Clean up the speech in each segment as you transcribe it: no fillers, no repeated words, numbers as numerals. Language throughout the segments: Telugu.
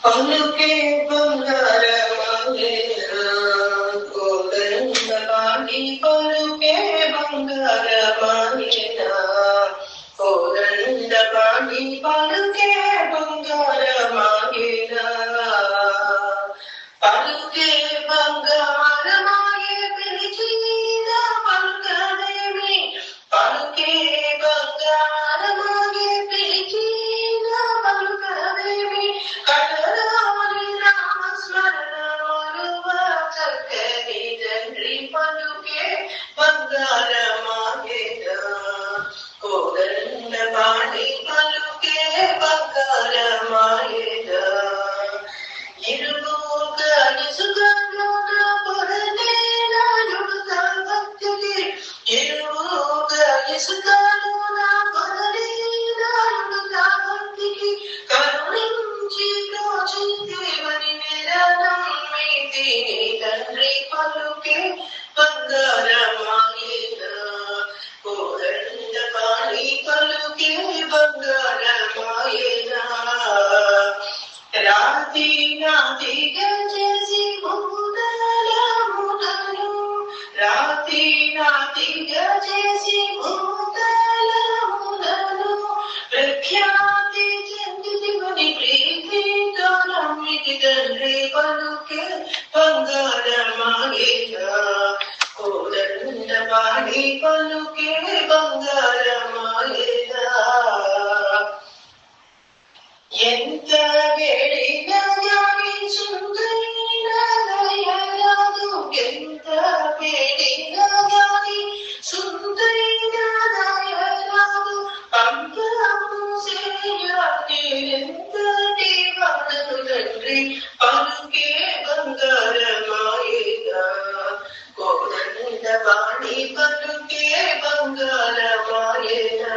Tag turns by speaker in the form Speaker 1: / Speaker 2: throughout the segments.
Speaker 1: పలుకే బంగారమాయేనా కోదండపాణి పలుకే బంగారమాయేనా కోదండపాణి పలుకే బంగారమాయేనా పలుకే బంగారమాయే పిలిచిన పలుకదేమి పలుకే బంగారమాయే పిలిచిన పలుకదేమి కడరాని నామస్మరణ మరువ చక్కని తండ్రి పలుకే బంగారమాయేనా కోదండపాణి పలుకే బంగారమాయేనా తండ్రి పలుకే బంగారమాయేనా కోదండపాణి పలుకే బంగారమాయేనా రాతి నాతిగా చేసి భూతలములను రాతి నాతిగా చేసి భూతలములను ప్రఖ్యాతి చెందిని ప్రీతితో నమ్మితి తండ్రి పలుకే బంగారమాయేనా కోదండపాణి పలుకే బంగారమాయేనా ఎంత వేడినా గాని సుందరైన దయరాదు ఎంత వేడినా గాని సుందరైన దయరాదు పంపము సేయాది ఎంతటి వాడను తండ్రి పలుకే బంగారమాయేనా కోదండపాణి పలుకే బంగారమాయేనా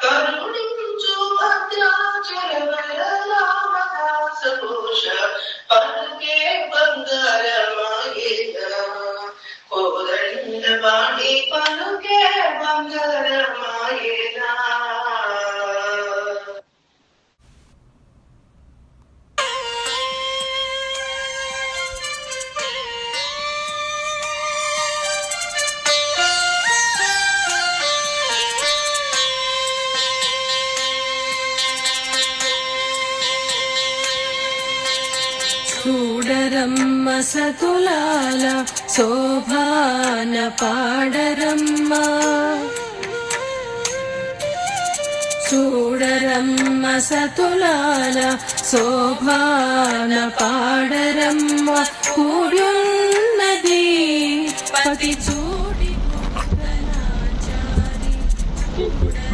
Speaker 1: కరుణించు భద్రాచలమలరామదాసభూష పలుకే బంగారమాయేనా కోదండపాణి పలుకే బంగారమాయేనా
Speaker 2: చూడరమ్మ సతులాల శోభాన పాడరమ్మ చూడరమ్మ సతులాల శోభాన పాడరమ్మ కూడున్నది పతి చూడి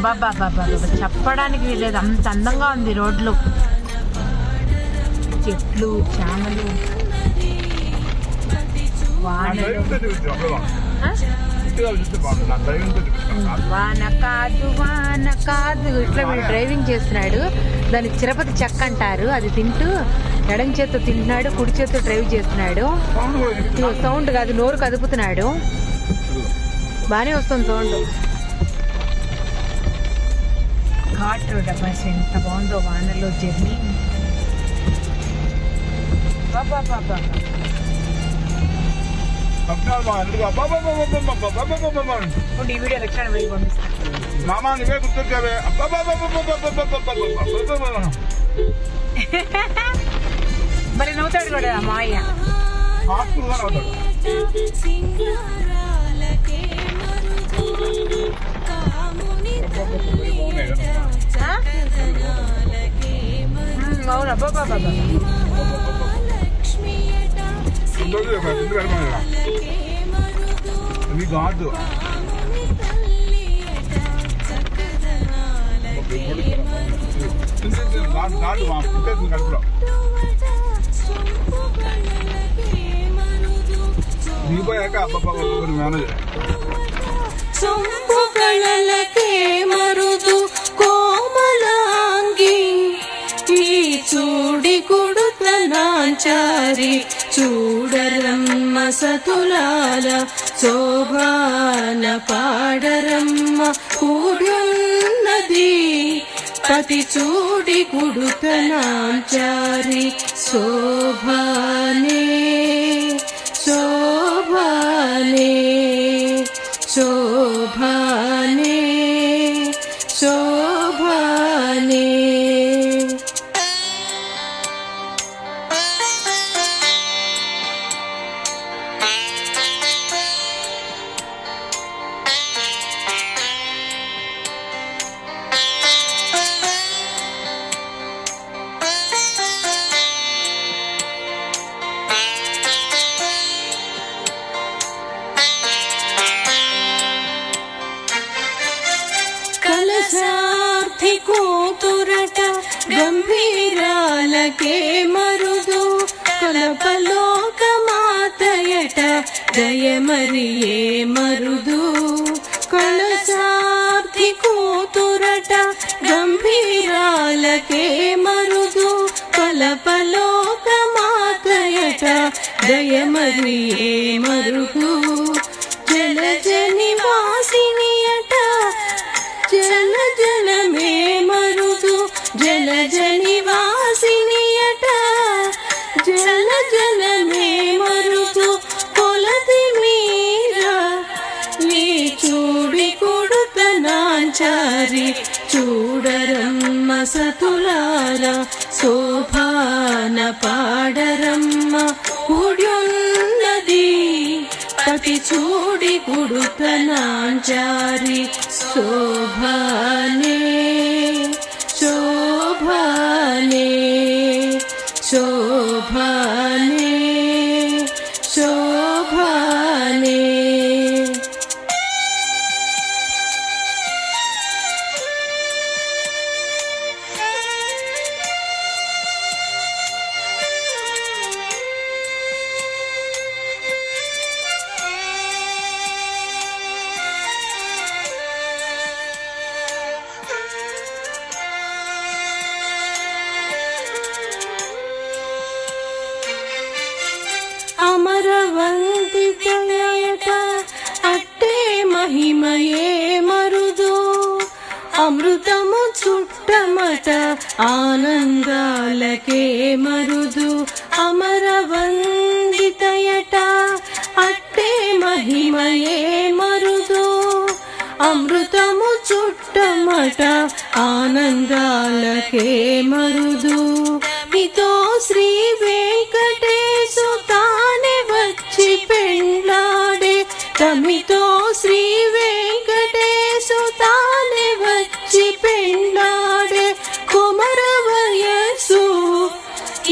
Speaker 3: బాబా బాబా చెప్పడానికి వీలేదు, అంత అందంగా ఉంది రోడ్లు, చెట్లు, చామలు, వానలు. వాన కాదు ఇట్లా వీడు డ్రైవింగ్ చేస్తున్నాడు. దాన్ని చిరపతి చెక్క అంటారు. అది తింటూ ఎడం చేత్తో తింటున్నాడు, కుడి చేత్తో డ్రైవ్ చేస్తున్నాడు. సౌండ్ కాదు, నోరు కదుపుతున్నాడు. బానే వస్తుంది సౌండ్. ఘాట్ రోడ్ బస్ ఎంత బాగుందో వానలో జర్నీ. బాబా బాబా ఈ వీడియో లక్షణం వెళ్ళి పంపిస్తాను.
Speaker 4: మామా నువ్వే గుర్తొచ్చావే.
Speaker 3: మరి నవ్వుతాడు కూడా మావయ్య. అవునా బాబా బాబా
Speaker 4: కాదు కడుపులో దిగిపోయాక అబ్బా మేనేజ్
Speaker 2: సొంపుగళలకే మరుదు కోమలాంగి ఈ చూడి కొడుతనాంచారి చూడరమ్మ సతులాల శోభాన పాడరమ్మ కూడున్నది పతి చూడి కుడుతనాంచారి శోభానే శోభానే శోభానే శోభానే కలసార్థి కూతురట గంభీరాలకే మరుదు కొలపలోక మాతయట దయమరియే మరుదు కలసార్థి కూతురట గంభీరాలకే మరుదు కొలపలోక మాతయట దయమరియే మరుదు జలజ నివాసినియట జల జలమే మరుదు జలజ నివాసినియట జల జలమే మరుదు కొలది మీర ఈ చూడి కొడుతనాంచారి చూడరమ్మ సతులాల శోభాన పాడరమ్మ కూడున్నది పతి చూడి కుడుతనాంచారి శోభానే శోభానే శోభానే శోభానే అమరవంతితయట అట్టే మహిమయే మరుదు అమృతము చుట్టమట ఆనందాలకే మరుదు అమరవందితయట అట్టే మహిమయే మరుదు అమృతము చుట్టమట ఆనందాలకే మరుదు మీతో శ్రీ వెంకటేశు తానే వచ్చి పెండ్లాడే తమితో శ్రీ వెంకటేశు తానే వచ్చి పెండ్లాడే కుమర వయస్సు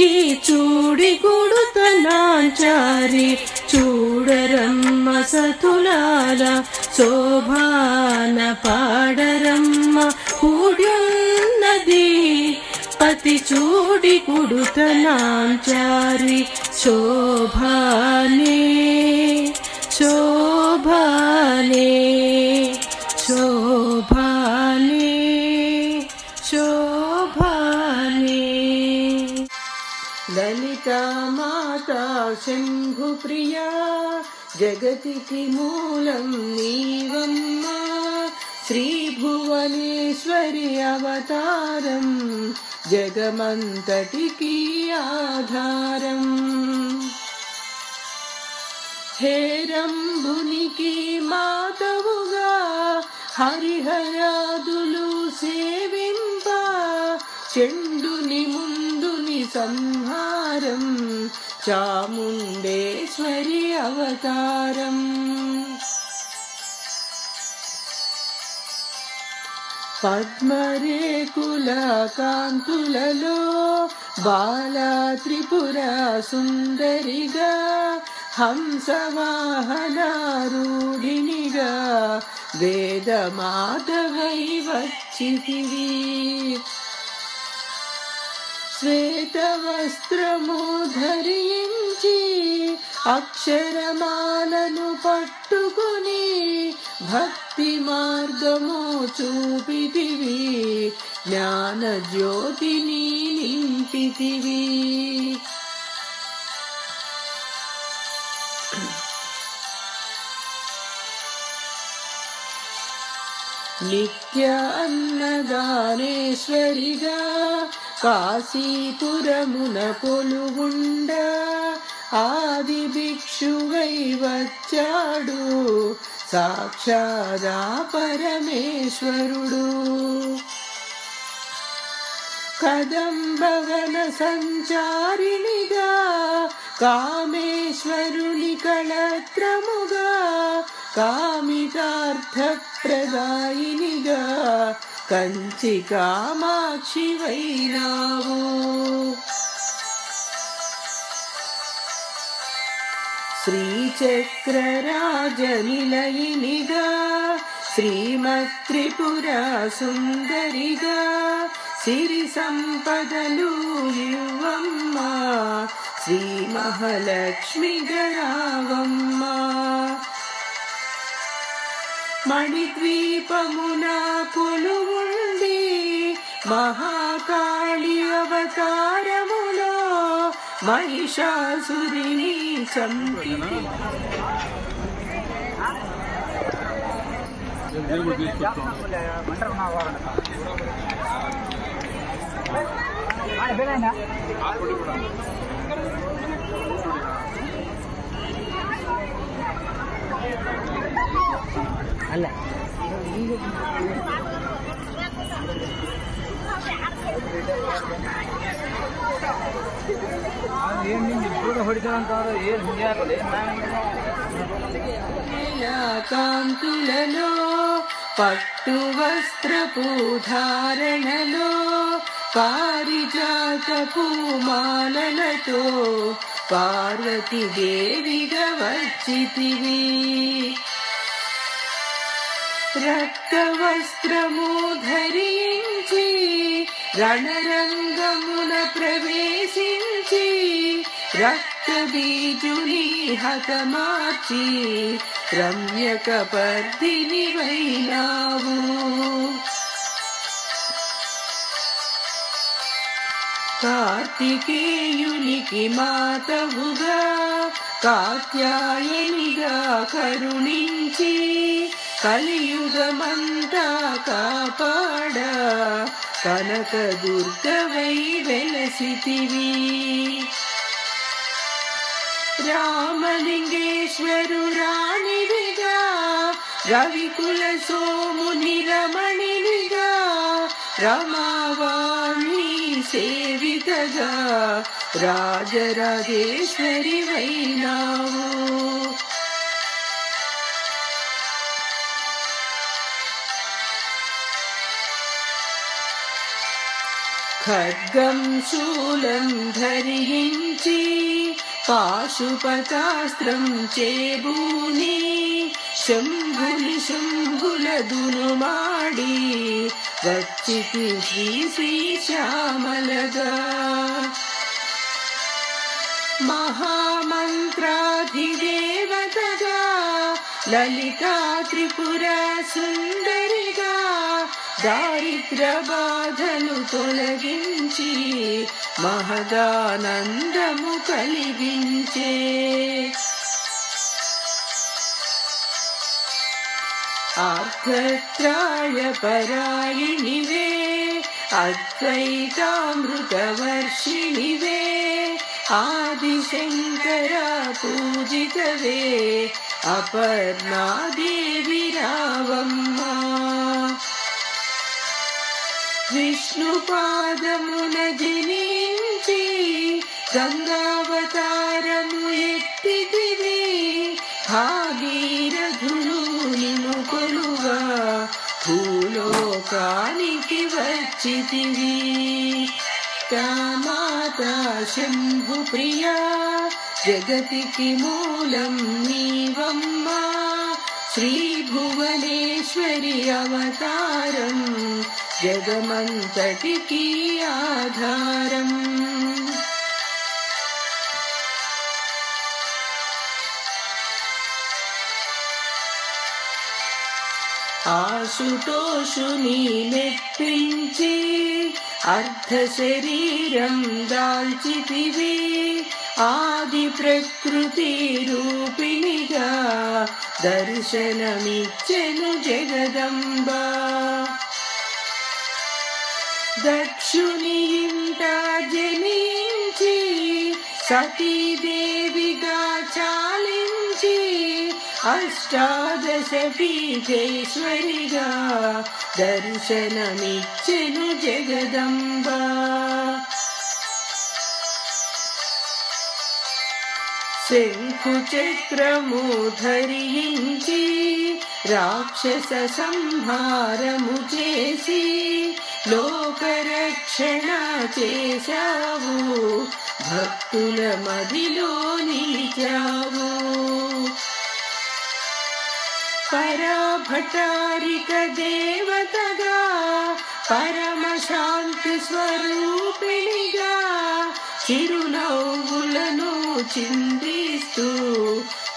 Speaker 2: ఈ చూడి గుడుతనాంచారి చూడరమ్మ సతులాల శోభాన పాడరమ్మ కూడున్నది పతి చూడి కుడుతనాంచారి శోభానే శోభానే శోభానే శోభానే లలితా మాతా శంభుప్రియా జగతికి మూలం నీవమ్మా శ్రీ భువనేశ్వరి అవతారం జగమంతటికి ఆధారం హేరంభునికి మాతవుగా హరిహరాదులు సేవింప చెండుని ముందుని సంహారం చాముండేశ్వరి అవతారం పద్మరేకుల కాంతులలో బాలా త్రిపుర సుందరిగా హంసవాహనారూఢినిగా వేదమాతవై వచ్చితివి శ్వేత వస్త్రము ధరించి అక్షరమాలను పట్టుకుని భక్తి మార్గము చూపితివి జ్ఞాన జ్యోతిని నింపితివి నిత్య అన్నదానేశ్వరిగా కాశీపురమున కొలువుండ ఆది భిక్షువై వచ్చాడు సాక్షాదా పరమేశ్వరుడు. కదంబవన సంచారిణిగా కామేశ్వరుని కళత్రముగా కామితార్థప్రదాయినిగా కంచి కామాక్షి వైనావు. శ్రీచక్రరాజనిలయినిగా శ్రీమత్త్రిపురా సుందరిగా సిరి సంపదలు ఇవ్వమ్మ శ్రీ మహాలక్ష్మి గరావమ్మ. మణిద్వీపమున కొలువుండి మహాకాళి అవతారములో మహిషాసురిని చంపితి.
Speaker 3: ಅಲ್ಲ
Speaker 2: కాంతులలో పట్టు వస్త్రపు ధారణలో పారిజాత పూమాలలతో పార్వతీదేవిగా వచ్చితివి. రక్త వస్త్రము ధరించి రణరంగమున ప్రవేశించి రక్త బీజుని హతమార్చి రమ్యక పర్దిని వైనావు. కార్తికేయునికి మాతవుగా కాత్యాయనిగా కరుణించి కలియుగమంతా కాపాడ కనక దుర్గవై వెలసితివి. రామలింగేశ్వరు రాణివిగా రవికుల సోముని రమణినిగా రమావాణి సేవితగా రాజరాజేశ్వరి వైనావు. ఖడ్గం శూలం ధరించి పాశుపతాస్త్రం చేబూని శంభుల దునుమాడి వచ్చితి శ్రీ శ్యామలగా. మహామంత్రాధిదేవతగా లలితా త్రిపుర సుందరిగా దారిద్ర బాధలు తొలగించి మహదానందము కలిగించే. ఆర్ధత్రాయ పరాయణివే అద్వైతామృతవర్షిణివే ఆదిశంకర పూజితవే అపర్ణాదేవి రావమ్మ. విష్ణు పాదమున జనించి గంగావతారము ఎత్తితివి భాగీరథులు నిన్ను కొలుగా భూలోకానికి వచ్చితివి. మాతా శంభు ప్రియా జగతికి మూలం నీవమ్మ శ్రీ భువనేశ్వరి అవతారం జగమంతటికి ఆధారం. ఆశుతోషుని మెప్పించి అర్ధ శరీరం దాల్చితివి ఆది ప్రకృతి రూపిణిగా దర్శనమిచ్చెను జగదంబ. దక్షుని ఇంట జనించి సతీదేవిగా చాలించి అష్టాదశ పీఠేశ్వరిగా దర్శనమిచ్చెను జగదంబ. శంఖు చక్రము ధరించి రాక్షస సంహారము చేసి లోకరక్షణ చేశావు, భక్తుల మదిలో నిలిచావు. పరాభటారిక దేవతగా పరమ శాంతి స్వరూపిణిగా చిరునవ్వులను చిందిస్తూ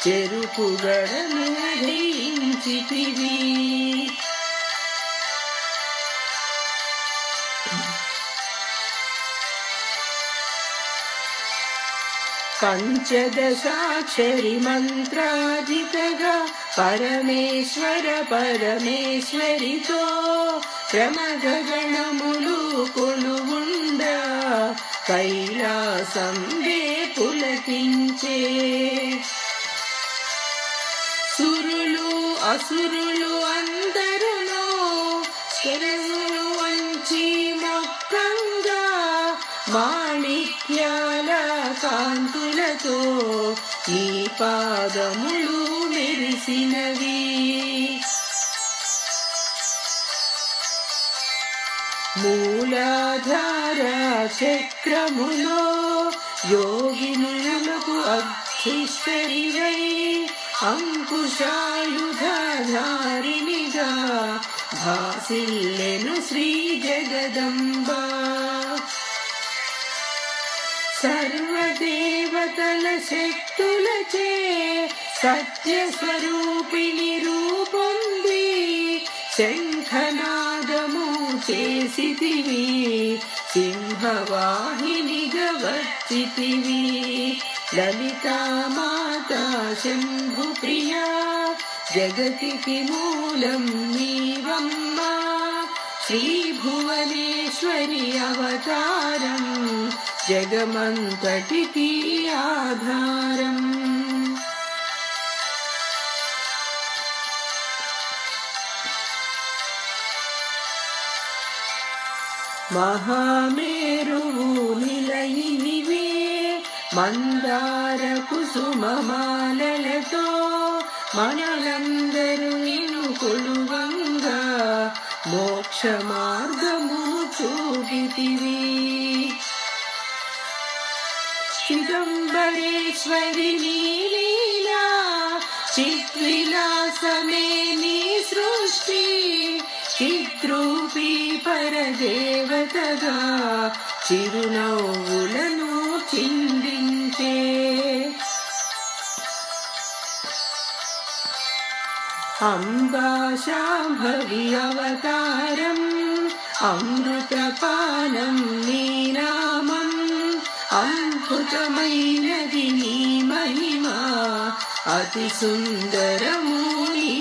Speaker 2: చెరుకుగడను ధరించితివి. పంచదశాక్షరి మంత్రాధితగా పరమేశ్వర పరమేశ్వరితో ప్రమదగణములు కొలువుండ కైలాసం పులకించే. సురులు అసురులు అందరును శిరస్సు వంచి మొక్కంగా మాణిక్యాల కాంతులతో నీ పాదములు మెరిసినవి. మూలాధార చక్రములో యోగినులకు అధిష్ఠరివై అంకుశాయుధారినిగా భాసిల్లెను శ్రీ జగదంబ. సర్వదేవతల శక్తులచే సత్య స్వరూపిణి రూపొంది శంఖనాదము చేసితివి, సింహవాహినిగా వచ్చితివి. లలితామాతా శంభుప్రియా జగతికి మూలం నీవమ్మా, శ్రీభువనేశ్వరి అవతారం జగమంతటికి ఆధారం. మహామేరువు నిలయినివే మందార కుసుమమాలలతో మనలందరూ నిన్ను కొలువంగా మోక్ష మార్గము చూపితివి. చిదంబరేశ్వరి లీలా చిద్విలాసమే నీ సృష్టి, చిద్రూపీ పరదేవతగా చిరునవ్వులను చిందించే. అంబా శాంభవి అవతారం అమృతపానం నీ నామం, అద్భుతమైనది నీ మహిమ అతి సుందరము నీ